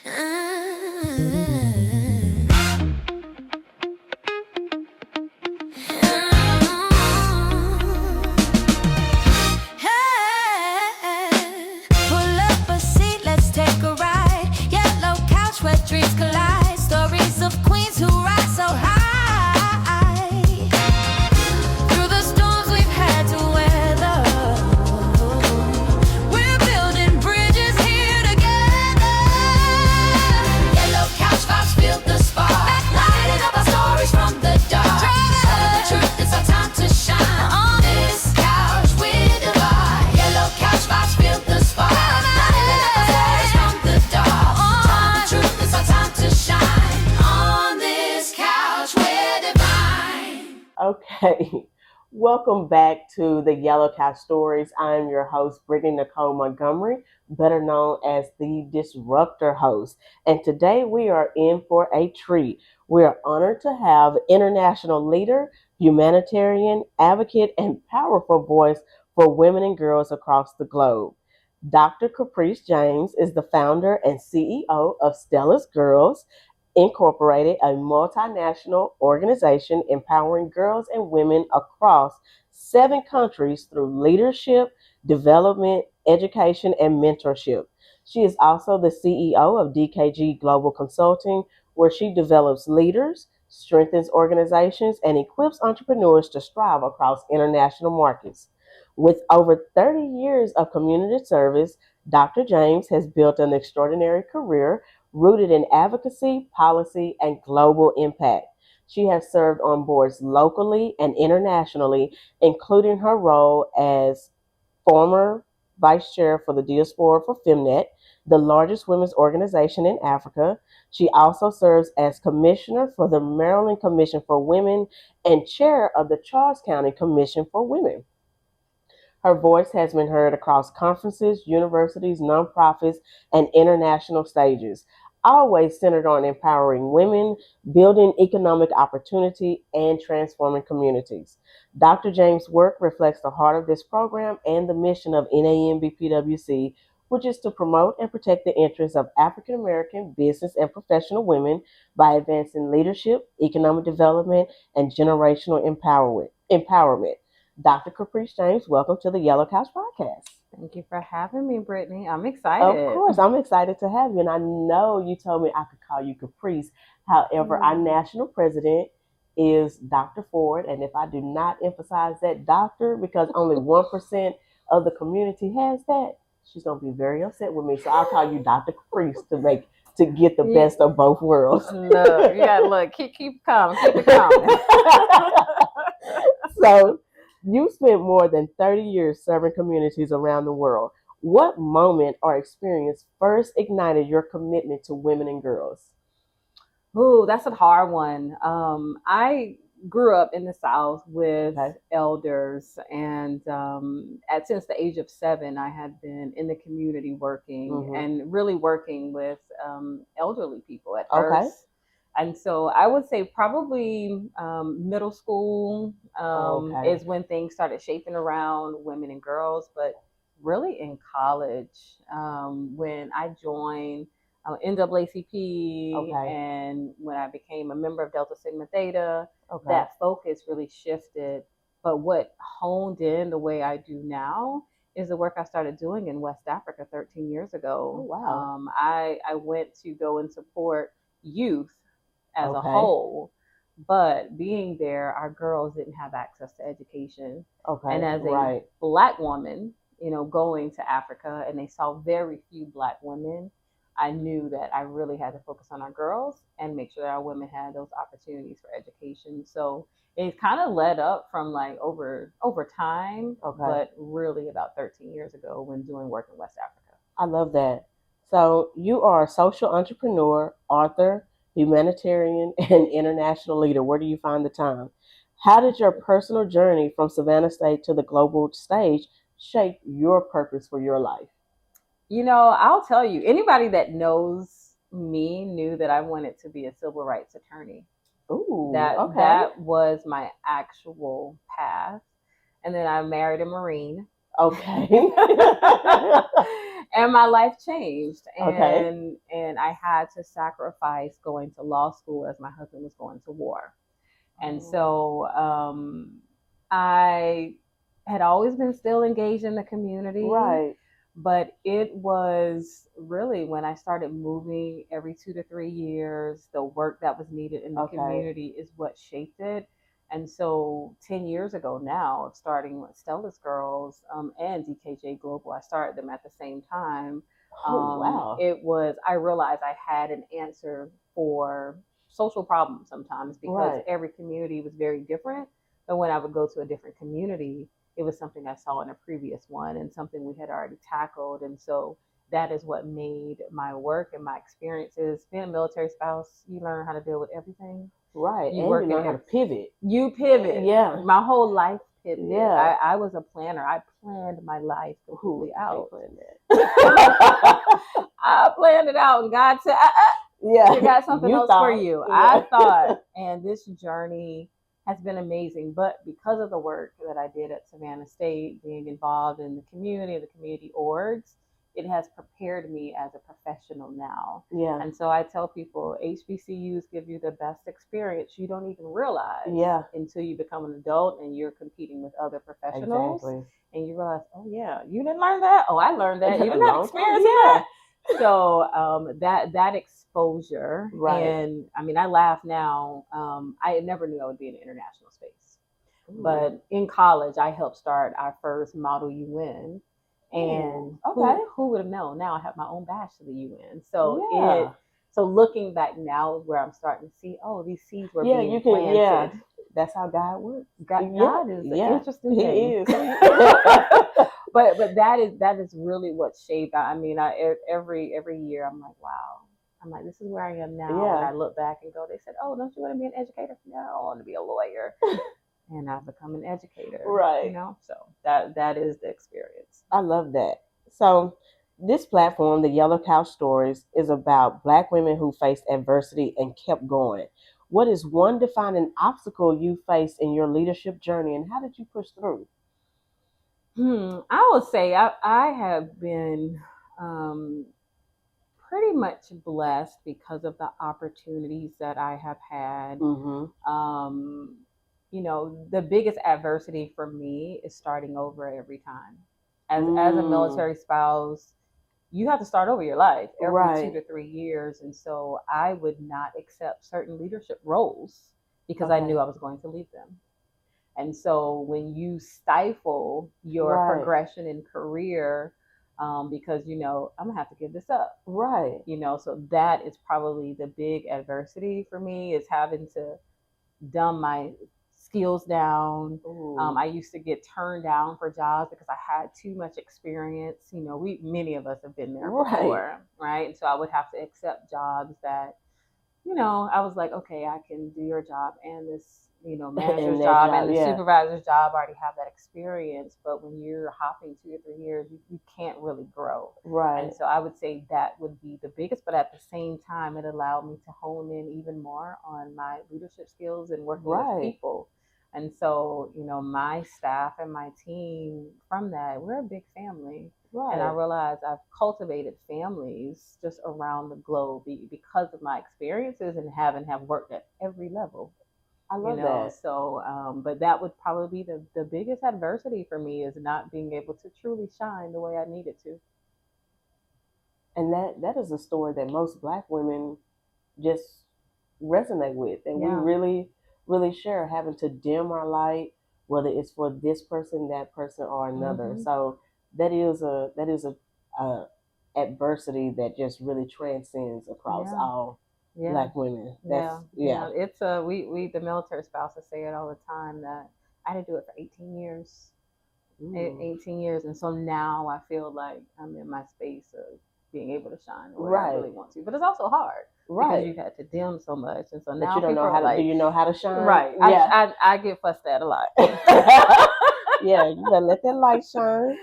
Pull up a seat, let's take a ride. Yellow couch where dreams collide. Stories of queens who rise so high. Through the storms we've had to weather, we're building bridges here together. Yellow couch vibes feel the spark, lighting up our stories from the dark. Tell the truth, it's our time to shine. On this couch we're divine. Yellow couch vibes feel the spark, lighting up our stories from the dark. Tell the truth, it's our time to shine. On this couch we're divine. Okay, welcome back to the Yellow Couch Stories. I'm your host, Brittany Nicole Montgomery, better known as the Disruptor host. And today we are in for a treat. We are honored to have international leader, humanitarian, advocate, and powerful voice for women and girls across the globe. Dr. Kaprece James is the founder and CEO of Stella's Girls Incorporated, a multinational organization empowering girls and women across 7 countries through leadership, development, education, and mentorship. She is also the CEO of DKG Global Consulting, where she develops leaders, strengthens organizations, and equips entrepreneurs to strive across international markets. With over 30 years of community service, Dr. James has built an extraordinary career rooted in advocacy, policy, and global impact. She has served on boards locally and internationally, including her role as former vice chair for the diaspora for FemNet, the largest women's organization in Africa. She also serves as commissioner for the Maryland Commission for Women and chair of the Charles County Commission for Women. Her voice has been heard across conferences, universities, nonprofits, and international stages, always centered on empowering women, building economic opportunity, and transforming communities. Dr. James' work reflects the heart of this program and the mission of NAMBPWC, which is to promote and protect the interests of African American business and professional women by advancing leadership, economic development, and generational empowerment. Dr. Kaprece James, welcome to the Yellow Couch Podcast. Thank you for having me, Brittany. I'm excited. Of course, I'm excited to have you. And I know you told me I could call you Caprice. However, our national president is Dr. Ford. And if I do not emphasize that doctor, because only 1% of the community has that, she's going to be very upset with me. So I'll call you Dr. Caprice to get the best of both worlds. Look, you gotta look. Keep coming. Keep it coming. So, you spent more than 30 years serving communities around the world. What moment or experience first ignited your commitment to women and girls? Ooh, that's a hard one. I grew up in the South with elders, and since the age of 7, I had been in the community working and really working with elderly people at first. And so I would say probably middle school is when things started shaping around women and girls, but really in college when I joined NAACP and when I became a member of Delta Sigma Theta, that focus really shifted. But what honed in the way I do now is the work I started doing in West Africa 13 years ago. Oh, wow. I went to go and support youth as a whole, but being there, our girls didn't have access to education. And as a Black woman, going to Africa, and they saw very few Black women, I knew that I really had to focus on our girls and make sure that our women had those opportunities for education. So it kind of led up from like over time, but really about 13 years ago when doing work in West Africa. I love that. So you are a social entrepreneur, author, humanitarian, and international leader. Where do you find the time? How did your personal journey from Savannah State to the global stage shape your purpose for your life? I'll tell you, anybody that knows me knew that I wanted to be a civil rights attorney. Ooh, that was my actual path. And then I married a Marine. Okay. And my life changed, Okay. and I had to sacrifice going to law school as my husband was going to war. And so I had always been still engaged in the community. Right. But it was really when I started moving every 2 to 3 years, the work that was needed in the community is what shaped it. And so 10 years ago now, starting with Stella's Girls and DKJ Global, I started them at the same time. Wow. I realized I had an answer for social problems sometimes because every community was very different. But when I would go to a different community, it was something I saw in a previous one and something we had already tackled. And so that is what made my work and my experiences. Being a military spouse, you learn how to deal with everything. Right. You learn how to pivot. You pivot. Yeah. My whole life pivoted. Yeah. I was a planner. I planned my life completely out. I planned it out, and God said, "Yeah, you got something else for you." Yeah. I thought, and this journey has been amazing. But because of the work that I did at Savannah State, being involved in the community orgs, it has prepared me as a professional now. Yeah. And so I tell people HBCUs give you the best experience you don't even realize until you become an adult and you're competing with other professionals. Exactly. And you realize, oh yeah, you didn't learn that? Oh, I learned that. You didn't have experience in that. So that exposure, and I mean, I laugh now. I never knew I would be in an international space. Ooh. But in college, I helped start our first Model UN. And who would have known? Now I have my own badge to the UN. So so looking back now is where I'm starting to see, these seeds were being planted. Yeah. That's how God works. God is an interesting thing. He is. But that is really what shaped. I mean, every year I'm like, wow. I'm like, this is where I am now. Yeah. And I look back and go, they said, oh, don't you want to be an educator? No, I want to be a lawyer. And I've become an educator. Right. So that is the experience. I love that. So this platform, the Yellow Couch Stories, is about Black women who faced adversity and kept going. What is one defining obstacle you faced in your leadership journey, and how did you push through? I would say I have been pretty much blessed because of the opportunities that I have had. Mm-hmm. The biggest adversity for me is starting over every time. As a military spouse, you have to start over your life every 2 to 3 years. And so I would not accept certain leadership roles because I knew I was going to leave them. And so when you stifle your progression in career, because, I'm going to have to give this up. Right. So that is probably the big adversity for me, is having to dumb my skills down. I used to get turned down for jobs because I had too much experience. Many of us have been there before, right? And so I would have to accept jobs that, I was like, okay, I can do your job and this, manager's job and the supervisor's job. I already have that experience. But when you're hopping 2 or 3 years, you can't really grow. Right. And so I would say that would be the biggest. But at the same time, it allowed me to hone in even more on my leadership skills and working with people. And so, my staff and my team, from that, we're a big family. Right. And I realized I've cultivated families just around the globe because of my experiences and have worked at every level. I love that. So, but that would probably be the biggest adversity for me, is not being able to truly shine the way I needed to. And that is a story that most Black women just resonate with. And we really, really share, having to dim our light, whether it's for this person, that person, or another. Mm-hmm. So that is a adversity that just really transcends across all Black women. It's we the military spouses say it all the time that I had to do it for 18 years. 18 years, and so now I feel like I'm in my space of being able to shine the way I really want to. But it's also hard, because you've had to dim so much, and so now you don't know how to. Do you know how to shine? Right. Yeah. I get fussed at a lot. Yeah, you gotta let that light shine.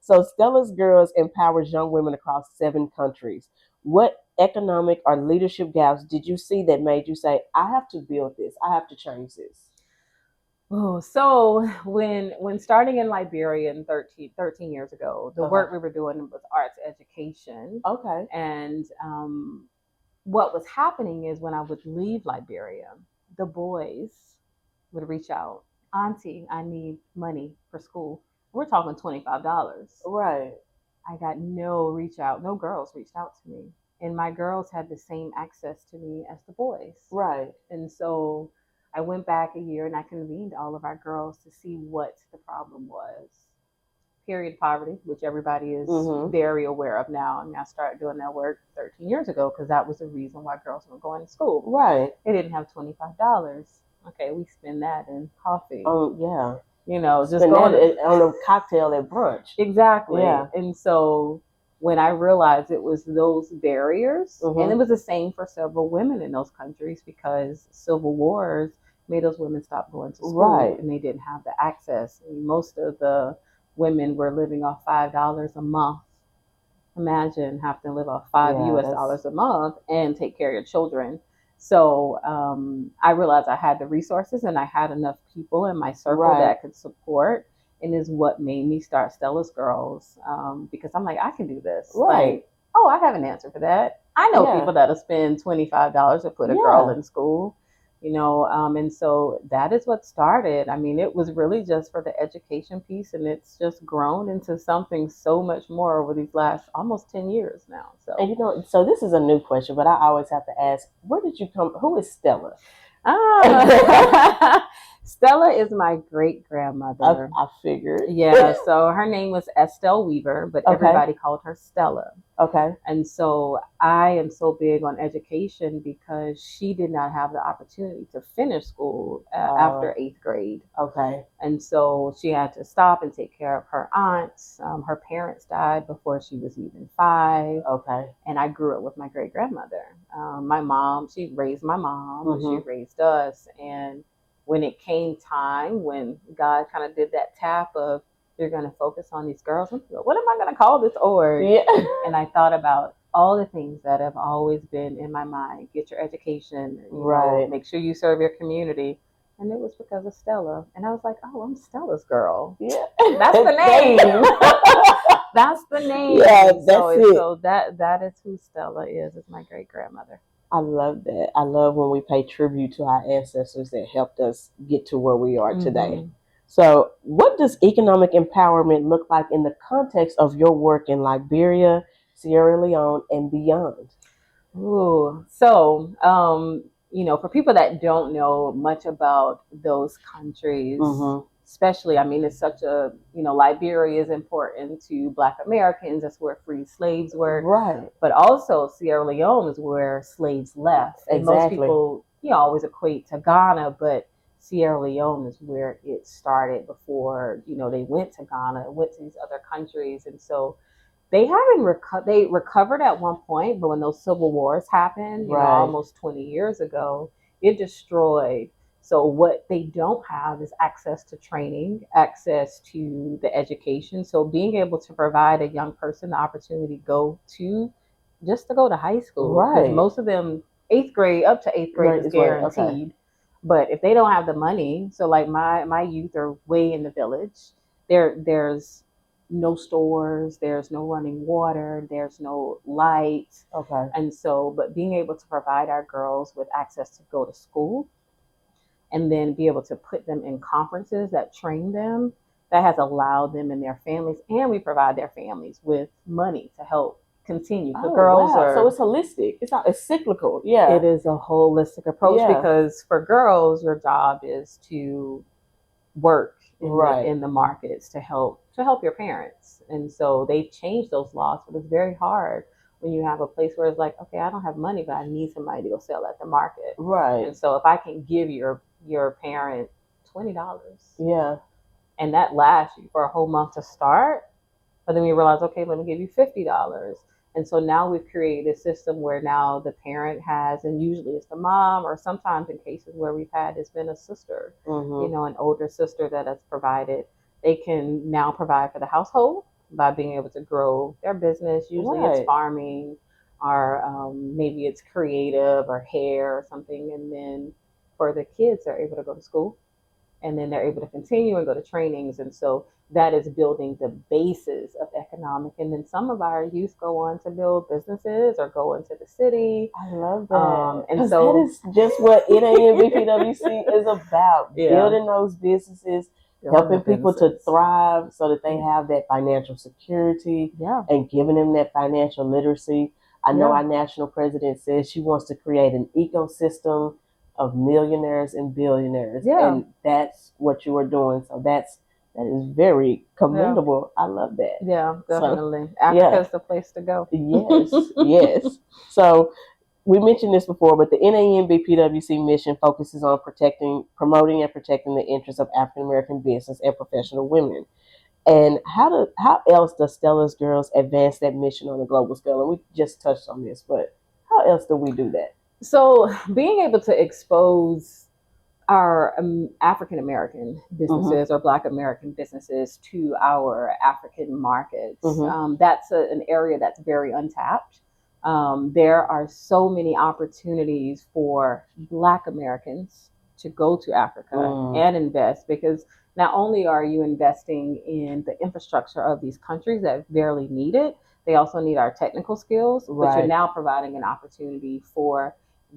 So Stella's Girls empowers young women across 7 countries. What economic or leadership gaps did you see that made you say, I have to build this, I have to change this? Oh, so when starting in Liberia in 13 years ago, the work we were doing was arts education. Okay. And what was happening is when I would leave Liberia, the boys would reach out, Auntie, I need money for school. We're talking $25. Right. I got no reach out. No girls reached out to me. And my girls had the same access to me as the boys. Right. And so I went back a year and I convened all of our girls to see what the problem was. Period poverty, which everybody is very aware of now. I mean, I started doing that work 13 years ago because that was the reason why girls were going to school. Right. They didn't have $25. Okay, we spend that in coffee. Oh, yeah. You know, just spend going on a cocktail at brunch. Exactly. Yeah. And so when I realized it was those barriers, and it was the same for several women in those countries because civil wars made those women stop going to school and they didn't have the access. I mean, most of the women were living off $5 a month. Imagine having to live off $5 a month and take care of your children. So I realized I had the resources and I had enough people in my circle that could support, and is what made me start Stella's Girls, because I'm like, I can do this. Like, oh, I have an answer for that. I know people that'll spend $25 to put a girl in school. You know, and so that is what started. I mean, it was really just for the education piece, and it's just grown into something so much more over these last almost 10 years now. So, and you know, so this is a new question, but I always have to ask, where did you come? Who is Stella? Stella is my great grandmother. I figured. Yeah, so her name was Estelle Weaver, but everybody called her Stella. Okay. And so I am so big on education because she did not have the opportunity to finish school after 8th grade. Okay. And so she had to stop and take care of her aunts. Her parents died before she was even 5. Okay. And I grew up with my great grandmother. My mom, she raised my mom, she raised us. And when it came time, when God kind of did that tap of, you're going to focus on these girls, what am I going to call this org? Yeah. And I thought about all the things that have always been in my mind. Get your education, you know, make sure you serve your community. And it was because of Stella. And I was like, oh, I'm Stella's girl. Yeah. That's the name. That's the name. Yeah, that's it. So that is who Stella is my great grandmother. I love that. I love when we pay tribute to our ancestors that helped us get to where we are today. So what does economic empowerment look like in the context of your work in Liberia, Sierra Leone, and beyond? Ooh, so, you know, for people that don't know much about those countries, especially, I mean, it's such a, you know, Liberia is important to Black Americans. That's where free slaves were. Right. But also Sierra Leone is where slaves left. And most people, you know, always equate to Ghana, but Sierra Leone is where it started before, you know, they went to Ghana, went to these other countries. And so they haven't they recovered at one point, but when those civil wars happened, you know, almost 20 years ago, it destroyed. So what they don't have is access to training, access to the education. So being able to provide a young person the opportunity to go to high school, because most of them 8th grade up to 8th grade is guaranteed. But if they don't have the money, so like my youth are way in the village. There's no stores, there's no running water, there's no light. Okay. And so, but being able to provide our girls with access to go to school and then be able to put them in conferences that train them, that has allowed them and their families, and we provide their families with money to help continue. The girls are, so it's holistic. It's cyclical. Yeah. It is a holistic approach because for girls, your job is to work in the markets to help your parents. And so they changed those laws, but it's very hard when you have a place where it's like, okay, I don't have money, but I need somebody to go sell at the market. Right. And so if I can give your parent $20, and that lasts you for a whole month to start, but then we realize, okay, let me give you $50. And so now we've created a system where now the parent has, and usually it's the mom, or sometimes in cases where we've had, it's been a sister, you know, an older sister that has provided. They can now provide for the household by being able to grow their business. Usually it's farming, or maybe it's creative or hair or something. And then for the kids, they're able to go to school. and then they're able to continue and go to trainings. And so that is building the basis of economic. And then some of our youth go on to build businesses or go into the city. I love that. And so that is just what NAMBPWC is about, building those businesses, helping people to thrive so that they have that financial security and giving them that financial literacy. I know our national president says she wants to create an ecosystem of millionaires and billionaires. And that's what you are doing. So that is very commendable. I love that. Yeah, definitely. So, Africa's the place to go. Yes, yes. So we mentioned this before, but the NAMBPWC mission focuses on promoting and protecting the interests of African American business and professional women. And how else does Stella's Girls advance that mission on a global scale? And we just touched on this, but how else do we do that? So being able to expose our African American businesses or Black American businesses to our African markets, that's an area that's very untapped. There are so many opportunities for Black Americans to go to Africa and invest, because not only are you investing in the infrastructure of these countries that barely need it, they also need our technical skills, but you're now providing an opportunity for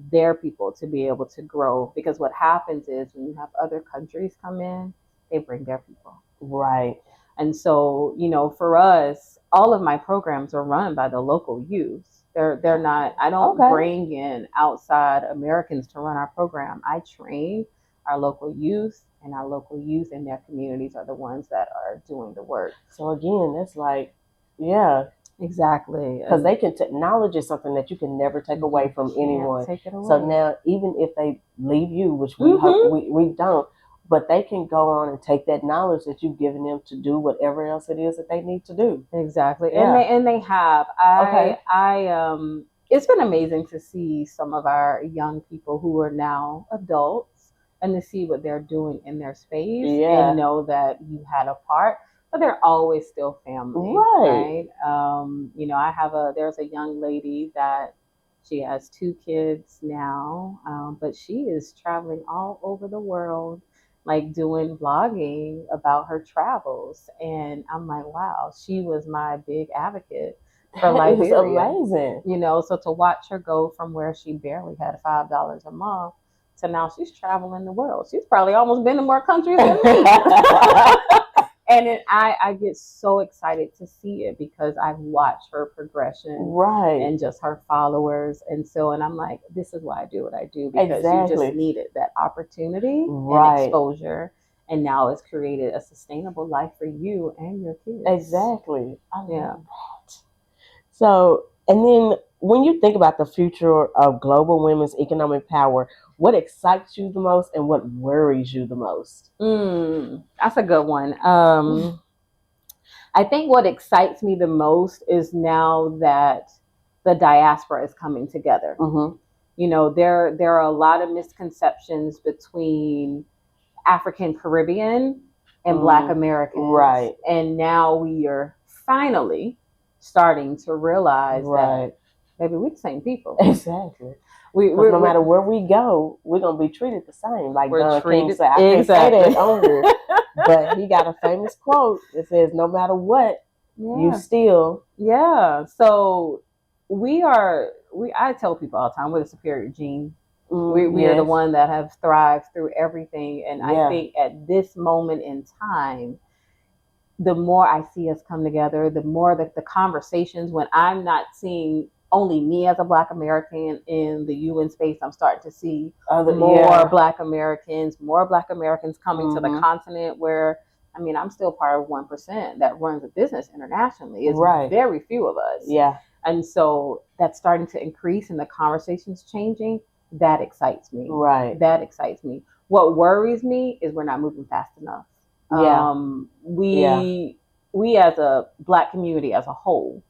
their people to be able to grow. Because what happens is when you have other countries come in, they bring their people. Right. And so, for us, all of my programs are run by the local youth. They're not, I don't bring in outside Americans to run our program. I train our local youth, and our local youth in their communities are the ones that are doing the work. So again, that's like, exactly. Because knowledge is something that you can never take away from anyone. Take it away. So now, even if they leave you, which we hope we don't, but they can go on and take that knowledge that you've given them to do whatever else it is that they need to do. Exactly. Yeah. And they have. It's been amazing to see some of our young people who are now adults and to see what they're doing in their space and know that you had a part, but they're always still family. Right. There's a young lady that she has 2 kids now, but she is traveling all over the world, like doing blogging about her travels. And I'm like, wow, she was my big advocate for Liberia. It's amazing. So to watch her go from where she barely had $5 a month to now she's traveling the world. She's probably almost been to more countries than me. And I get so excited to see it because I've watched her progression, and just her followers, and I'm like, this is why I do what I do, because you just needed that opportunity and exposure, and now it's created a sustainable life for you and your kids. Exactly. I love that. So, and then when you think about the future of global women's economic power, what excites you the most and what worries you the most? That's a good one. I think what excites me the most is now that the diaspora is coming together. There are a lot of misconceptions between African Caribbean and Black Americans. Right. And now we are finally starting to realize that maybe we're the same people. Exactly. No matter where we go, we're going to be treated the same. Like Don King said, I can't say that on here, but he got a famous quote that says, no matter what, you still. Yeah. So I tell people all the time, we're the superior gene. We are the one that have thrived through everything. And I think at this moment in time, the more I see us come together, the more that the conversations, when I'm not seeing only me as a Black American in the UN space, I'm starting to see more Black Americans coming to the continent where, I'm still part of 1% that runs a business internationally. It's very few of us. Yeah. And so that's starting to increase and the conversation's changing. That excites me. Right. That excites me. What worries me is we're not moving fast enough. We as a Black community as a whole,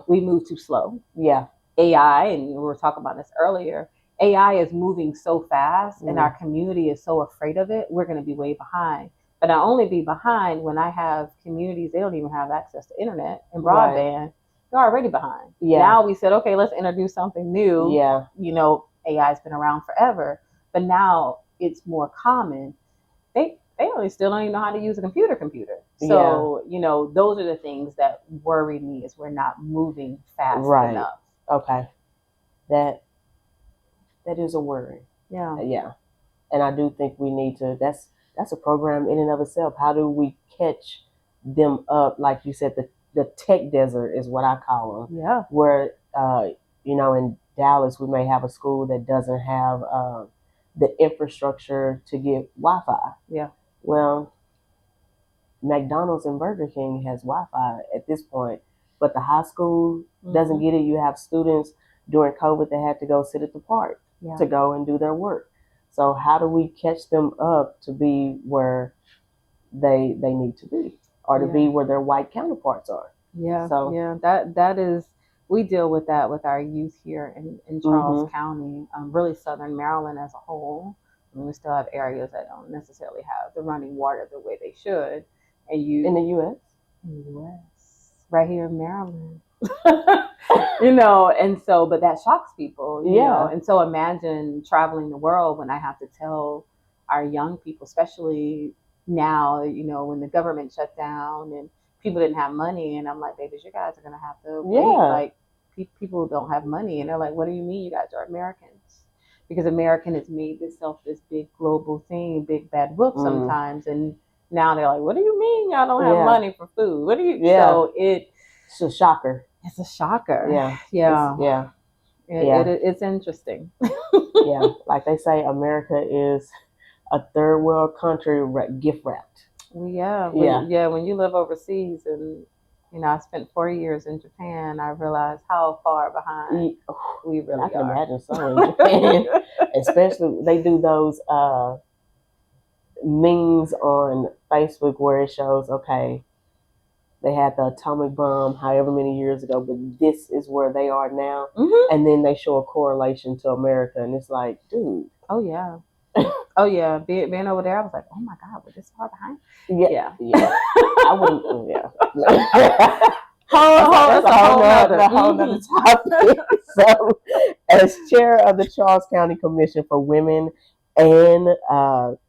we move too slow. Yeah. AI, and we were talking about this earlier, AI is moving so fast and our community is so afraid of it, we're going to be way behind. But I only be behind when I have communities, they don't even have access to internet and broadband. They're already behind. Yeah. Now we said, okay, let's introduce something new. Yeah. AI's been around forever, but now it's more common. still don't even know how to use a computer. So, those are the things that worry me, is we're not moving fast enough. Okay. That is a worry. Yeah. And I do think we need to, that's a program in and of itself. How do we catch them up? Like you said, the tech desert is what I call them. Yeah. Where, in Dallas, we may have a school that doesn't have the infrastructure to get Wi-Fi. Yeah. Well, McDonald's and Burger King has Wi-Fi at this point, but the high school doesn't get it. You have students during COVID that had to go sit at the park to go and do their work. So how do we catch them up to be where they need to be, or to be where their white counterparts are? Yeah. So that is, we deal with that with our youth here in Charles County, really Southern Maryland as a whole. I mean, we still have areas that don't necessarily have the running water the way they should. And in the U.S. In the U.S. right here in Maryland. And so, but that shocks people, you know. And so imagine traveling the world when I have to tell our young people, especially now, when the government shut down and people didn't have money, and I'm like, babies, you guys are going to have to wait. Like, people don't have money. And they're like, what do you mean you guys are Americans? Because American has made itself this big global thing, big bad book sometimes. And now they're like, what do you mean y'all don't have money for food? What do you? So it's a shocker. It's a shocker. Yeah. It's interesting. Like they say, America is a third world country gift wrapped. When you live overseas, and I spent 4 years in Japan, I realized how far behind we really are. I can imagine so in Japan. Especially, they do those memes on Facebook where it shows, okay, they had the atomic bomb however many years ago, but this is where they are now. And then they show a correlation to America, and it's like, dude. Oh, yeah. Being over there, I was like, oh my God, we're this far behind? Yeah. I wouldn't, That's a whole nother topic. So, as chair of the Charles County Commission for Women and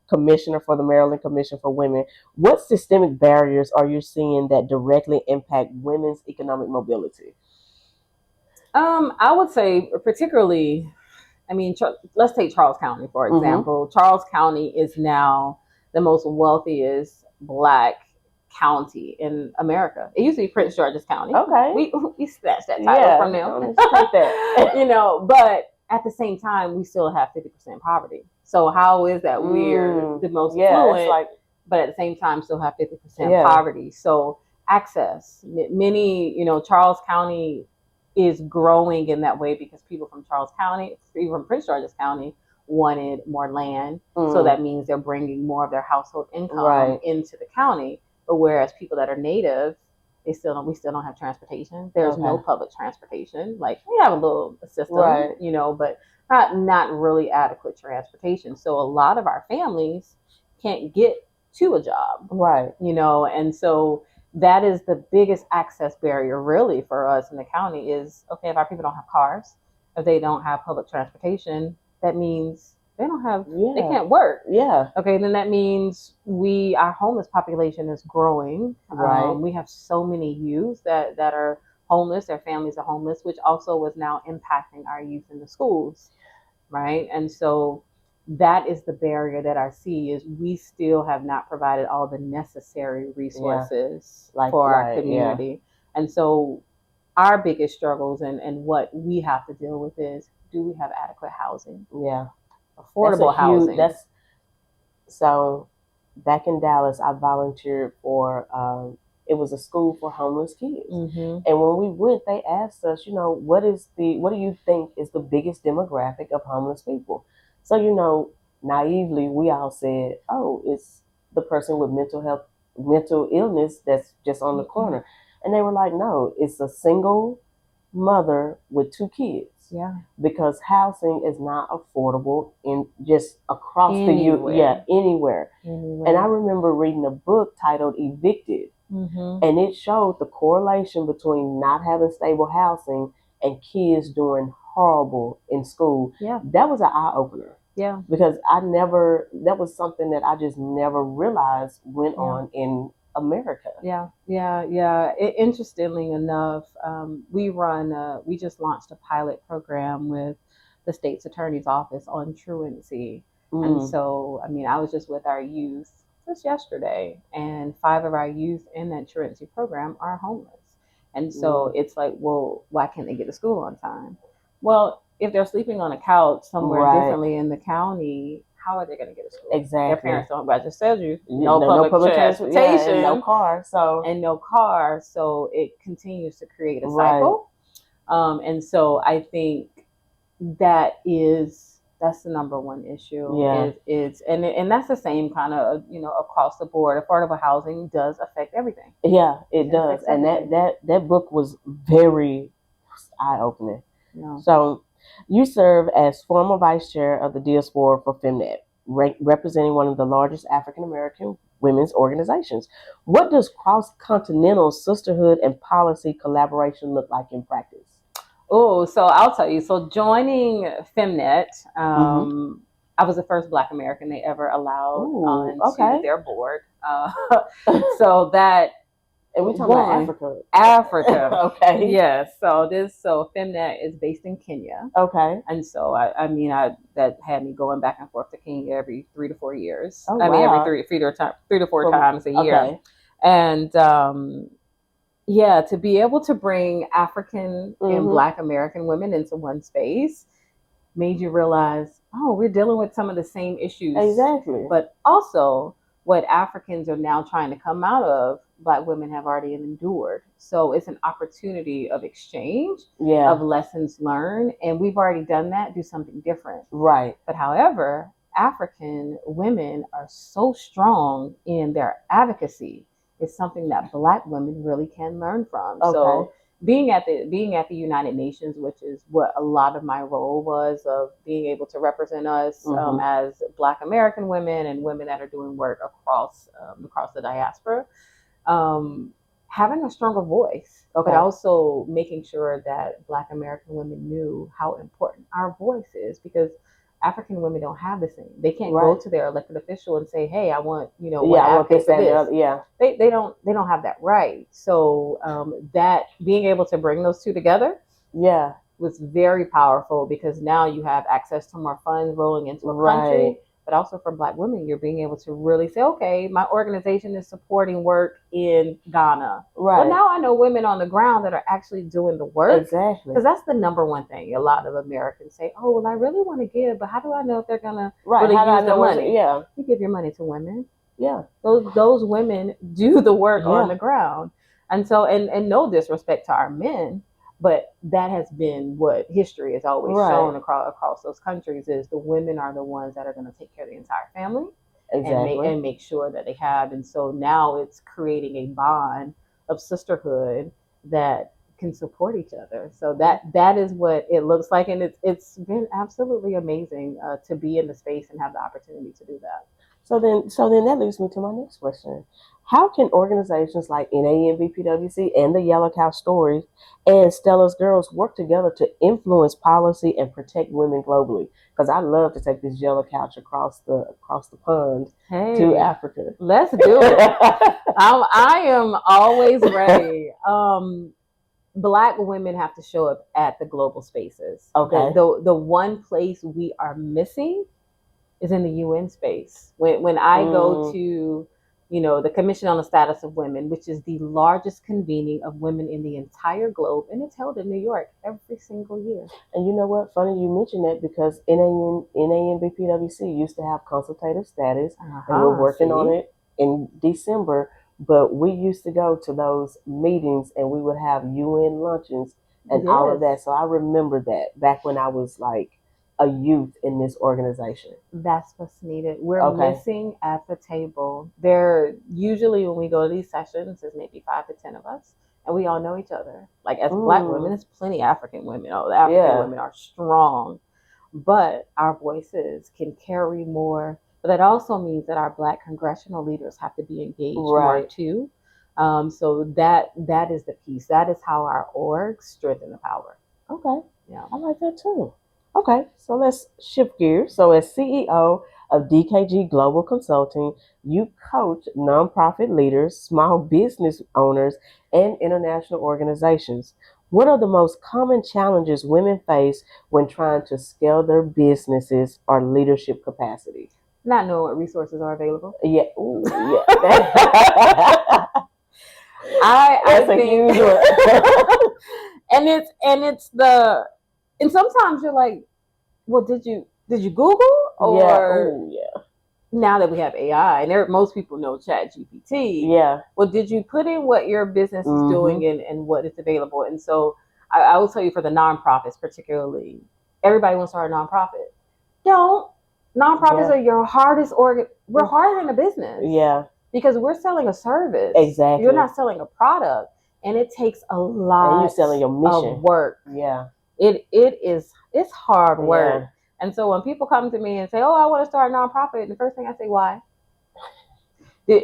commissioner for the Maryland Commission for Women, what systemic barriers are you seeing that directly impact women's economic mobility? I would say particularly, let's take Charles County, for example. Charles County is now the most wealthiest Black county in America. It used to be Prince George's County. Okay. We snatched that title from them. But at the same time, we still have 50% poverty. So how is that we're the most affluent, but at the same time still have 50% poverty? So access, many, Charles County is growing in that way because people from Charles County, even from Prince George's County, wanted more land. So that means they're bringing more of their household income into the county. But whereas people that are native, we still don't have transportation. There's no public transportation. Like, we have a little system, but not really adequate transportation. So a lot of our families can't get to a job. And so that is the biggest access barrier really for us in the county is, okay, if our people don't have cars, if they don't have public transportation, that means they don't have, they can't work. Okay, then that means our homeless population is growing. We have so many youth that are homeless, their families are homeless, which also is now impacting our youth in the schools, right? And so that is the barrier that I see, is we still have not provided all the necessary resources for our community. And so our biggest struggles and what we have to deal with is, do we have adequate housing? Affordable housing. So back in Dallas, I volunteered for, it was a school for homeless kids. And when we went, they asked us, what do you think is the biggest demographic of homeless people? So, naively, we all said, oh, it's the person with mental illness that's just on the corner. And they were like, no, it's a single mother with 2 kids. Because housing is not affordable in just across the U.S. Anywhere. And I remember reading a book titled Evicted, and it showed the correlation between not having stable housing and kids doing horrible in school. That was an eye opener. Yeah. Because that was something that I just never realized went on in America. Yeah. Interestingly enough, we just launched a pilot program with the state's attorney's office on truancy. And so, I mean, I was just with our youth just yesterday, and 5 of our youth in that truancy program are homeless. And so it's like, well, why can't they get to school on time? Well, if they're sleeping on a couch somewhere differently in the county, how are they going to get to school? Exactly. Their parents don't. I just said no public transportation, and no car. So it continues to create a cycle. And so I think that's the number one issue. Yeah. And that's the same kind of across the board. Affordable housing does affect everything. Yeah, it does. And that book was very eye-opening. Yeah. So you serve as former vice chair of the diaspora for FemNet, representing one of the largest African American women's organizations. What does cross-continental sisterhood and policy collaboration look like in practice? Oh, so I'll tell you. So joining FemNet, I was the first Black American they ever allowed onto their board. So that. And we're talking about Africa. Africa. Okay. Yes. So FemNet is based in Kenya. Okay. And so that had me going back and forth to Kenya every 3 to 4 years. Oh, every 3 to 4 times a year. Okay. And to be able to bring African and Black American women into one space made you realize, we're dealing with some of the same issues. Exactly. But also what Africans are now trying to come out of, Black women have already endured. So it's an opportunity of exchange, of lessons learned. And we've already done that, do something different. Right. But however, African women are so strong in their advocacy. It's something that Black women really can learn from. Okay. So being at the United Nations, which is what a lot of my role was, of being able to represent us as Black American women and women that are doing work across the diaspora, having a stronger voice, but also making sure that Black American women knew how important our voice is, because African women don't have the same. They can't go to their elected official and say, "Hey, I want I want this and this." They don't have that right. So that being able to bring those two together, was very powerful, because now you have access to more funds rolling into a country. But also for Black women, you're being able to really say, okay, my organization is supporting work in Ghana. Right. Well, now I know women on the ground that are actually doing the work. Exactly. Because that's the number one thing. A lot of Americans say, oh, well, I really want to give, but how do I know if they're going to really use the money? Yeah. You give your money to women. Yeah. Those women do the work on the ground. And so, and no disrespect to our men, but that has been what history has always shown across those countries, is the women are the ones that are going to take care of the entire family and make sure that they have. And so now it's creating a bond of sisterhood that can support each other. So that is what it looks like. And it's been absolutely amazing to be in the space and have the opportunity to do that. So then that leads me to my next question. How can organizations like NANBPWC and the Yellow Cow Stories and Stella's Girls work together to influence policy and protect women globally? Because I love to take this yellow couch across the pond to Africa. Let's do it. I am always ready. Black women have to show up at the global spaces. Okay. The one place we are missing is in the UN space. When I go to, the Commission on the Status of Women, which is the largest convening of women in the entire globe, and it's held in New York every single year. And you know what? Funny you mention that, because NANBPWC used to have consultative status, and we're working on it in December. But we used to go to those meetings, and we would have UN luncheons and all of that. So I remember that back when I was like a youth in this organization. That's what's needed. We're missing at the table. There usually, when we go to these sessions, there's maybe 5 to 10 of us, and we all know each other. Like, as Black women, there's plenty of African women. The African women are strong, but our voices can carry more. But that also means that our Black congressional leaders have to be engaged more too. So that is the piece. That is how our orgs strengthen the power. Okay. Yeah, I like that too. Okay, so let's shift gears. So, as CEO of DKG Global Consulting, you coach nonprofit leaders, small business owners, and international organizations. What are the most common challenges women face when trying to scale their businesses or leadership capacity? Not knowing what resources are available. Yeah, ooh, yeah. I That's a think, huge one. and sometimes you're like, well, did you Google, Yeah, or ooh, yeah. now that we have AI and most people know Chat GPT, Yeah. well, did you put in what your business is doing and what is available? And so I will tell you, for the nonprofits particularly, everybody wants to start a nonprofit. Don't. Nonprofits are your hardest we're harder than a business. Yeah. Because we're selling a service. Exactly. You're not selling a product. And it takes a lot and you're selling your mission. Of work. Yeah. It's hard work. Yeah. And so when people come to me and say, oh, I want to start a nonprofit, the first thing I say, why?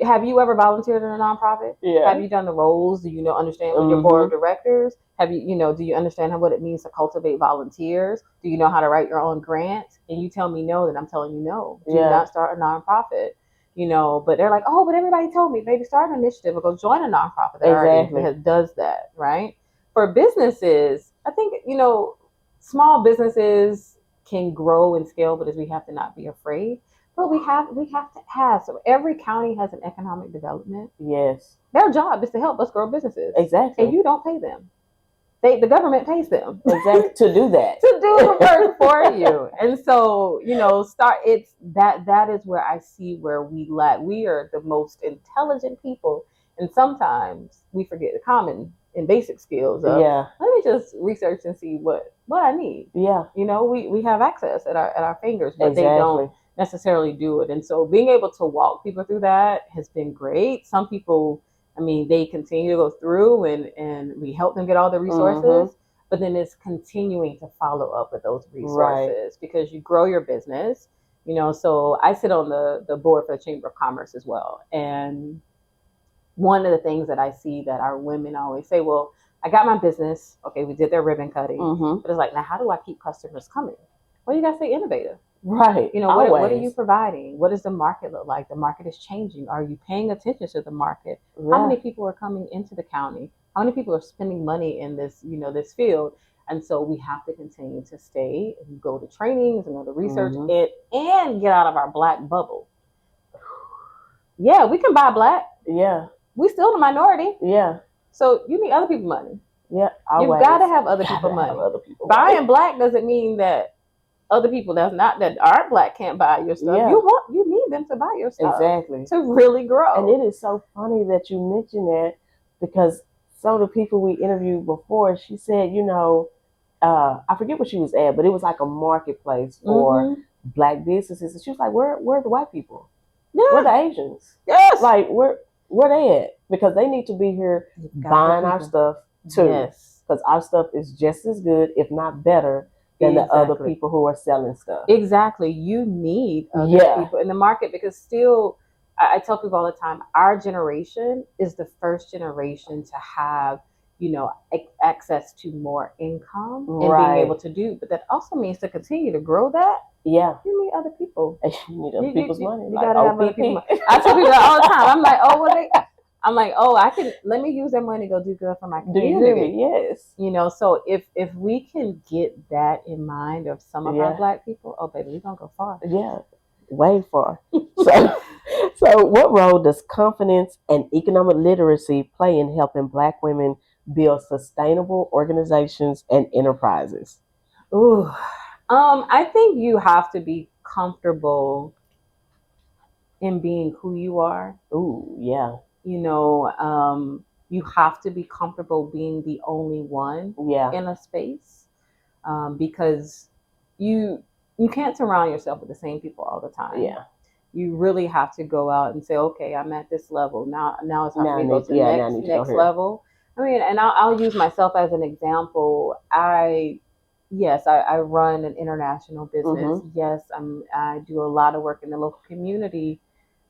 Have you ever volunteered in a nonprofit? Yeah. Have you done the roles? Do you understand your board of directors? Have you, do you understand what it means to cultivate volunteers? Do you know how to write your own grants? And you tell me no, then I'm telling you no. Do not start a nonprofit. But they're like, oh, but everybody told me, maybe start an initiative or go join a nonprofit that already does that, right? For businesses, I think, small businesses can grow and scale, but we have to not be afraid. But we have to have, so every county has an economic development. Yes. Their job is to help us grow businesses. Exactly. And you don't pay them. The government pays them. Exactly. To do that. To do the work for you. And so, that is where I see where we lack. We are the most intelligent people, and sometimes we forget the common and basic skills of, let me just research and see what I need. Yeah. We have access at our fingers, but they don't necessarily do it. And so being able to walk people through that has been great. Some people, they continue to go through and we help them get all the resources, but then it's continuing to follow up with those resources because you grow your business, so I sit on the board for the Chamber of Commerce as well. And one of the things that I see that our women always say, well, I got my business. Okay, we did their ribbon cutting, but it's like, now how do I keep customers coming? Well, you got to stay innovative. Right. What are you providing? What does the market look like? The market is changing. Are you paying attention to the market? How many people are coming into the county? How many people are spending money in this, this field? And so we have to continue to stay and go to trainings and go to research and get out of our Black bubble. Yeah, we can buy Black. Yeah. We still the minority. Yeah. So you need other people money. Yeah. You got to have other people money. Buying Black doesn't mean that other people that aren't Black can't buy your stuff. Yeah. You need them to buy your stuff. Exactly. To really grow. And it is so funny that you mention that, because some of the people we interviewed before, she said, I forget what she was at, but it was like a marketplace for Black businesses. And she was like, where are the white people? Yeah. Where are the Asians? Yes. Like, where they at? Because they need to be here buying our stuff too. Yes. Because our stuff is just as good, if not better, than the other people who are selling stuff. Exactly. You need other people in the market, because still, I tell people all the time, our generation is the first generation to have, access to more income and being able to do. But that also means to continue to grow that. Yeah. You need other people. You need other people's money. You gotta have other people's money. I tell people that all the time. I'm like, let me use that money to go do good for my community. Yes. So if we can get that in mind of some of our Black people, oh baby, we're gonna go far. Yeah. Way far. So what role does confidence and economic literacy play in helping Black women build sustainable organizations and enterprises? Ooh. I think you have to be comfortable in being who you are. Ooh, yeah. You have to be comfortable being the only one in a space, because you can't surround yourself with the same people all the time. Yeah. You really have to go out and say, okay, I'm at this level. Now it's time for me to go to the next level. And I'll use myself as an example. I run an international business. Yes, I do a lot of work in the local community,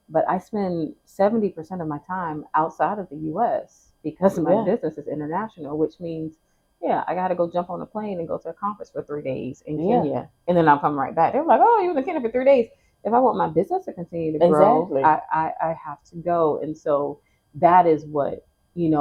but I spend 70% of my time outside of the U.S. because my business is international, which means Yeah, I got to go jump on a plane and go to a conference for 3 days in Kenya, and then I'll come right back. They're like, oh, you were in Kenya for 3 days. If I want my business to continue to grow, I have to go. And so that is what,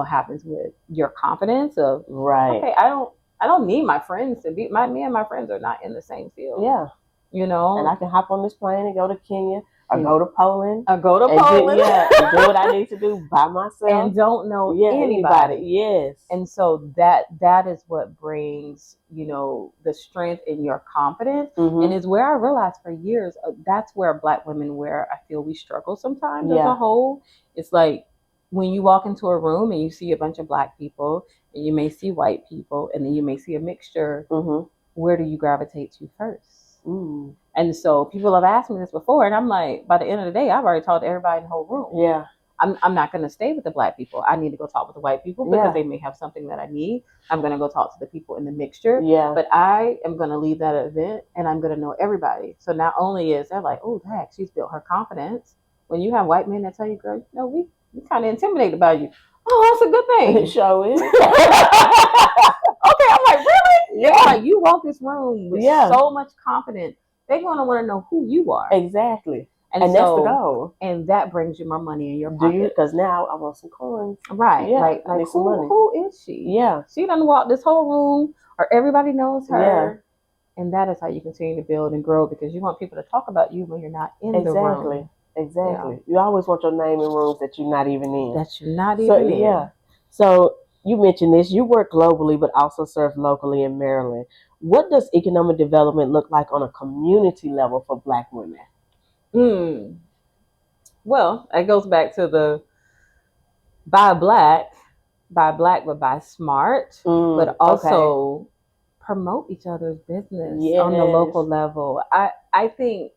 happens with your confidence of, okay, I don't need my friends to be, me and my friends are not in the same field. Yeah. And I can hop on this plane and go to Kenya or go to Poland. And do what I need to do by myself. And don't know anybody. Yes. And so that is what brings, the strength in your confidence. And is where I realized for years, that's where Black women, where I feel we struggle sometimes as a whole. It's like when you walk into a room and you see a bunch of Black people, and you may see white people, and then you may see a mixture. Where do you gravitate to first? And so people have asked me this before, and I'm like, by the end of the day, I've already talked to everybody in the whole room. Yeah. I'm not going to stay with the Black people. I need to go talk with the white people because they may have something that I need. I'm going to go talk to the people in the mixture. Yeah. But I am going to leave that event, and I'm going to know everybody. So not only is they're like, oh, heck, she's built her confidence. When you have white men that tell you, girl, we kind of intimidated by you. Oh, that's a good thing. It sure is. Okay, I'm like, really? Yeah. Like, you walk this room with so much confidence. They're going to want to know who you are. Exactly. And so, that's the goal. And that brings you more money in your pocket. Because now I want some coins. Right. Yeah, like I need some money. Who is she? Yeah. She done walk this whole room, or everybody knows her. Yeah. And that is how you continue to build and grow, because you want people to talk about you when you're not in the room. Exactly. Yeah. You always want your name in rooms that you're not even in. in. So you mentioned this. You work globally, but also serve locally in Maryland. What does economic development look like on a community level for Black women? Well, it goes back to the buy black, but buy smart, but also promote each other's business on the local level. I think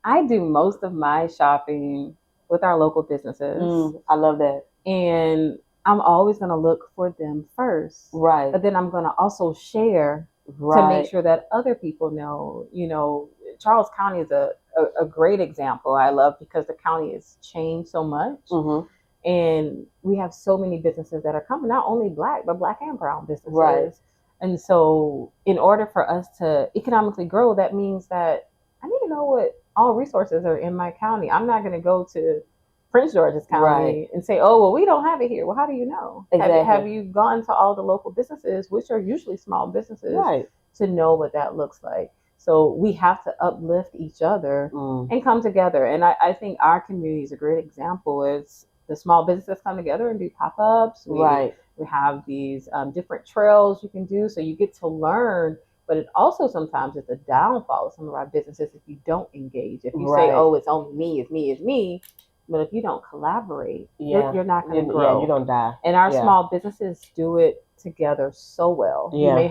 I do most of my shopping with our local businesses. I love that. And I'm always going to look for them first. Right. But then I'm going to also share to make sure that other people know, Charles County is a great example I love, because the county has changed so much. And we have so many businesses that are coming, not only Black, but Black and brown businesses. Right. And so in order for us to economically grow, that means that I need to know what all resources are in my county. I'm not going to go to Prince George's County and say, oh, well, we don't have it here. Well, how do you know? Exactly. Have you gone to all the local businesses, which are usually small businesses, to know what that looks like? So we have to uplift each other and come together. And I think our community is a great example. Is the small businesses come together and do pop-ups. We have these different trails you can do, so you get to learn. But it also sometimes is a downfall of some of our businesses if you don't engage. If you say, oh, it's only me, it's me, it's me. But if you don't collaborate, you're not going to grow. Yeah, you don't die. And our small businesses do it together so well. Yeah. We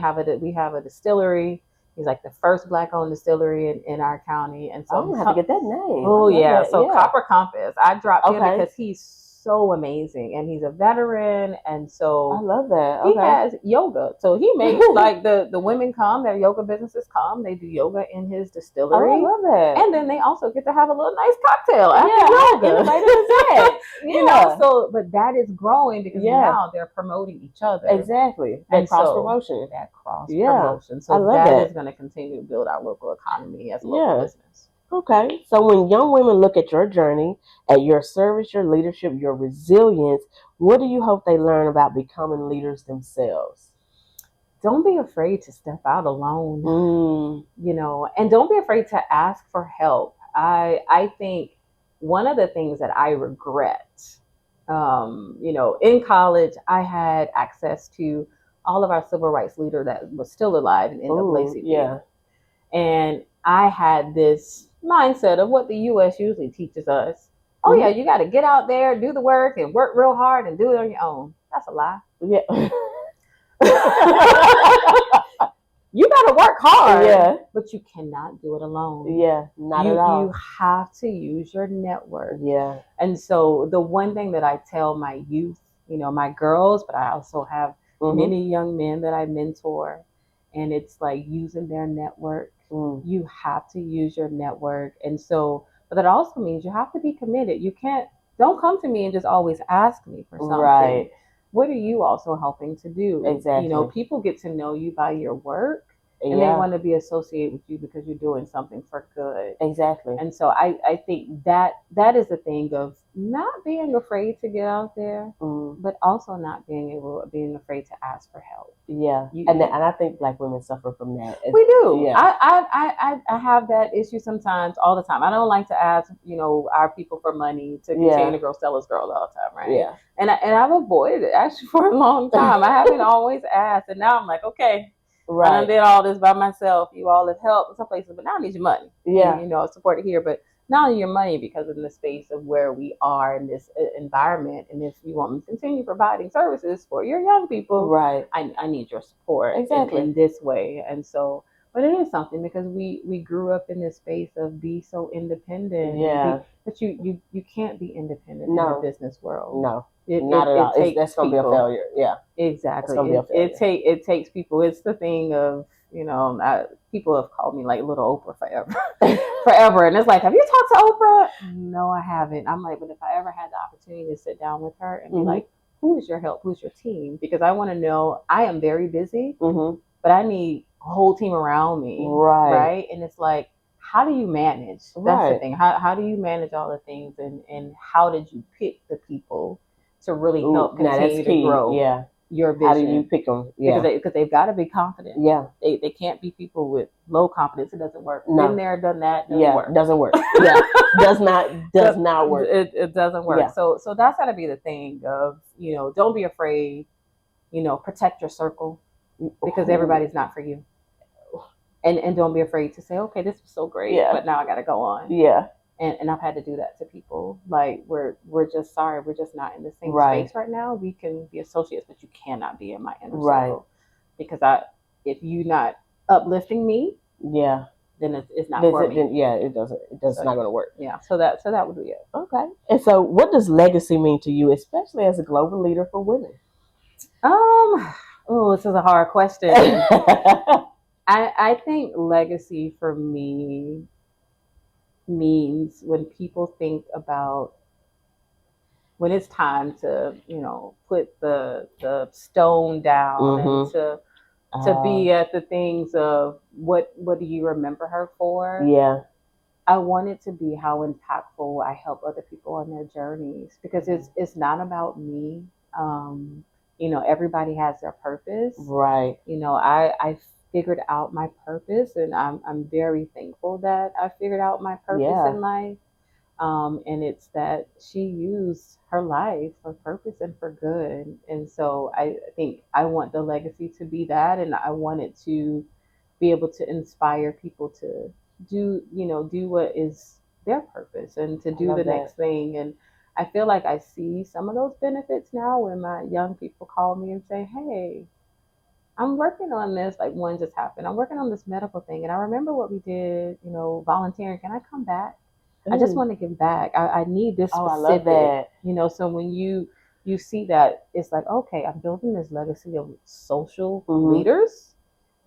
have a distillery. He's like the first Black-owned distillery in our county. And so I'm going to have to get that name. Oh, yeah. So Copper Compass, I dropped him because he's so amazing, and he's a veteran, and so I love that. He has yoga, so he makes like the women come, their yoga businesses come, they do yoga in his distillery. I love that, and then they also get to have a little nice cocktail after yoga. So but that is growing because now they're promoting each other. Exactly, and cross promotion. So that is going to continue to build our local economy as a local business. Okay, so when young women look at your journey, at your service, your leadership, your resilience, what do you hope they learn about becoming leaders themselves? Don't be afraid to step out alone, and don't be afraid to ask for help. I think one of the things that I regret, in college, I had access to all of our civil rights leader that was still alive in NAACP. Yeah. And I had this mindset of what the U.S. usually teaches us. Oh, yeah, you got to get out there, do the work, and work real hard and do it on your own. That's a lie. Yeah. You got to work hard, Yeah. but you cannot do it alone. Yeah, not at all. You have to use your network. Yeah. And so the one thing that I tell my youth, my girls, but I also have many young men that I mentor, and it's like using their network. You have to use your network. And so, but that also means you have to be committed. Don't come to me and just always ask me for something. Right. what are you also helping to do? Exactly. You know, people get to know you by your work. And they want to be associated with you because you're doing something for good. Exactly. And so I think that is the thing of not being afraid to get out there, but also not being afraid to ask for help. Yeah. And I think Black women suffer from that. We do. Yeah. I have that issue sometimes, all the time. I don't like to ask, our people for money to continue to grow Stella's Girl all the time, right? Yeah. And I've avoided it actually for a long time. I haven't always asked, and now I'm like, okay. Right. I did all this by myself. You all have helped in some places, but now I need your money. Yeah. Support it here, but not your money because in the space of where we are in this environment. And if you want me to continue providing services for your young people, right, I need your support exactly in this way. And so, but it is something because we grew up in this space of be so independent. Yeah. But you can't be independent in the business world. No. Not at all. That's going to be a failure. Yeah, exactly. It takes people. It's the thing of people have called me like little Oprah forever, and it's like, have you talked to Oprah? No, I haven't. I'm like, but if I ever had the opportunity to sit down with her and be like, who is your help? Who's your team? Because I want to know. I am very busy, but I need a whole team around me, right? And it's like, how do you manage? That's the thing. How do you manage all the things, and how did you pick the people to really help continue to grow your vision? How do you pick them? Yeah. Because they've got to be confident. Yeah. They can't be people with low confidence. It doesn't work. No. Been there, done that. Doesn't work. Doesn't work. Yeah. does not work. It doesn't work. Yeah. So that's got to be the thing of, don't be afraid, protect your circle because everybody's not for you. And don't be afraid to say, okay, this was so great, but now I got to go on. Yeah. And I've had to do that to people. Like, we're just sorry. We're just not in the same space right now. We can be associates, but you cannot be in my inner circle. Because if you're not uplifting me, then it's not for me. It doesn't. It's not going to work. Yeah. So that would be it. Okay. And so, what does legacy mean to you, especially as a global leader for women? This is a hard question. I think legacy for me means when people think about when it's time to put the stone down and to be at the things of what do you remember her for. I want it to be how impactful I help other people on their journeys, because it's not about me. Everybody has their purpose, right? I figured out my purpose, and I'm very thankful that I figured out my purpose in life. And it's that she used her life for purpose and for good. And so I think I want the legacy to be that, and I want it to be able to inspire people to do what is their purpose and to do the next thing. And I feel like I see some of those benefits now when my young people call me and say, hey, I'm working on this, like one just happened. I'm working on this medical thing, and I remember what we did, volunteering. Can I come back? I just want to give back. I need this specific. I love that. So when you see that, it's like, okay, I'm building this legacy of social leaders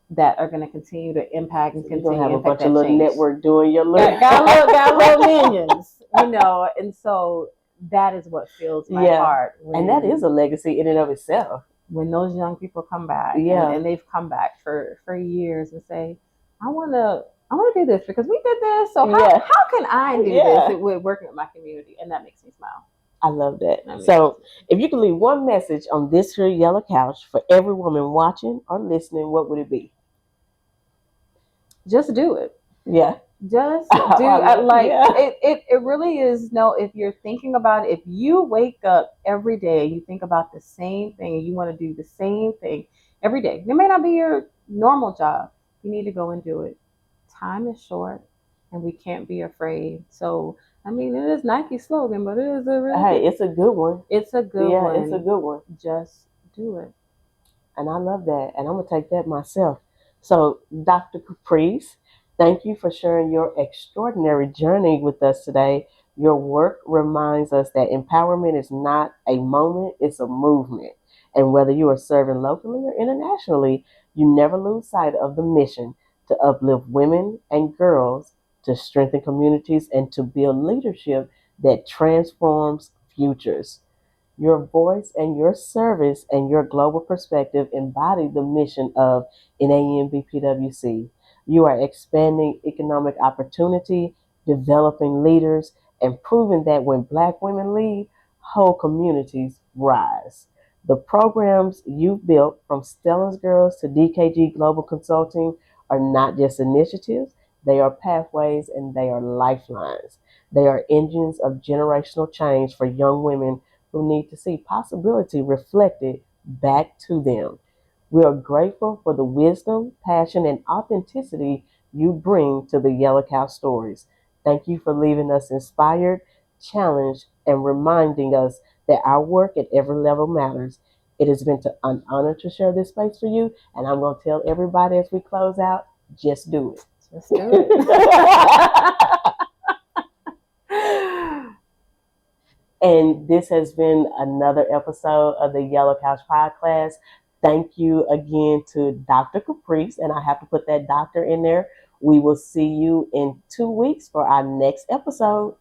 that are going to continue to impact and continue to have a bunch of little network doing your little got little minions, and so that is what fills my heart. And that is a legacy in and of itself. When those young people come back, and they've come back for years and say, I want to do this because we did this. So how can I do this with working with my community? And that makes me smile. I love that. So if you could leave one message on this here yellow couch for every woman watching or listening, what would it be? Just do it. Yeah. Just do it. It really is. If you're thinking about it, if you wake up every day, you think about the same thing and you want to do the same thing every day. It may not be your normal job. You need to go and do it. Time is short and we can't be afraid. So, it is Nike's slogan, but it is it's a good one. It's a good one. Yeah, it's a good one. Just do it. And I love that. And I'm going to take that myself. So, Dr. Kaprece, thank you for sharing your extraordinary journey with us today. Your work reminds us that empowerment is not a moment, it's a movement. And whether you are serving locally or internationally, you never lose sight of the mission to uplift women and girls, to strengthen communities, and to build leadership that transforms futures. Your voice and your service and your global perspective embody the mission of NAMBPWC. You are expanding economic opportunity, developing leaders, and proving that when Black women lead, whole communities rise. The programs you've built, from Stella's Girls to DKG Global Consulting, are not just initiatives, they are pathways and they are lifelines. They are engines of generational change for young women who need to see possibility reflected back to them. We are grateful for the wisdom, passion, and authenticity you bring to the Yellow Cow stories. Thank you for leaving us inspired, challenged, and reminding us that our work at every level matters. It has been an honor to share this space for you, and I'm going to tell everybody as we close out, just do it. Just do it. And this has been another episode of the Yellow Couch Podcast. Thank you again to Dr. Kaprece, and I have to put that doctor in there. We will see you in 2 weeks for our next episode.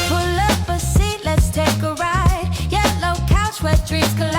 Pull up a seat, let's take a ride. Yellow couch where dreams collide.